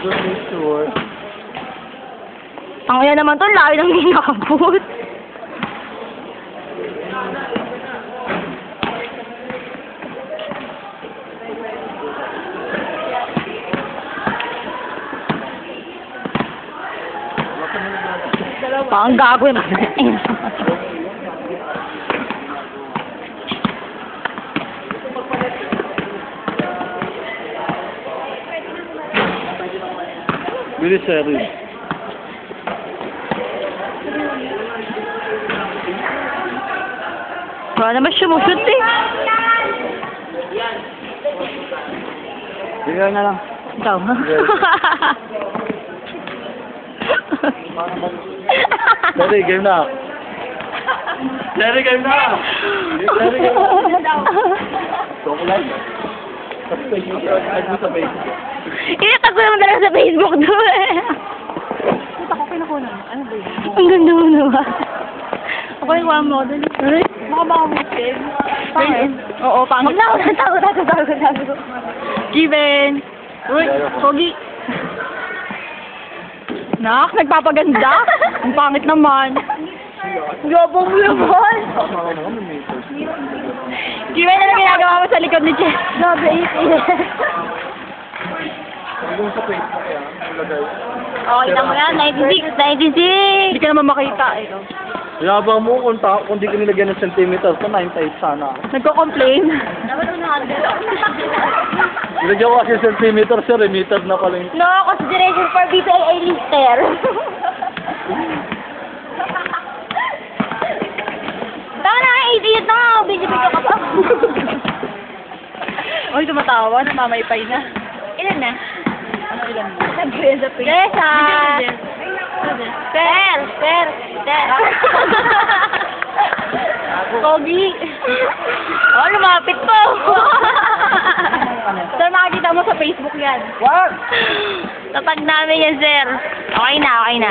Sure. Ang kaya naman to, layo ng hinabot. Parang gago yun. Really serious. Wala naman sumushoot eh. Bigyan na lang. Ikaw. Sorry, game na. Sorry, game na. Sorry, game na. Chocolate. Sa Facebook. Inatag ko naman talaga sa Facebook doon. Kita ko pinakuna. Ano ba yun? Ang ganda mo naman. Ako yung one model. Mukha ba ako muslim? Pangit. Oo, pangit. Tago. Given. Uy, Pogi. Nak, nagpapaganda. Ang pangit naman. Yabang mo naman. Given na lang ginagawa mo sa likod ni Jess. Grabe, Hanggang sa Facebook yan. Nilagay. Okay na mo yan. 96. Hindi ka naman makita eh. Yabang mo kung di ka nilagyan ng centimeter ko, 9.8 sana. Nagko-complain. Nilagyan ko kasi centimeter, sir, meter na pala yung... No, consideration for BPLA lister. Tama na, idiot na nga. Binibigyan ka pa. Uy, tumatawa. Namamaypay na. Ilan na? Ano ilan mo? Nag-grade up. Tessa! Per! Pogi. Oh, lumapit po. Sir, makikita mo sa Facebook yan. What? Tatag namin yan, sir. Okay na.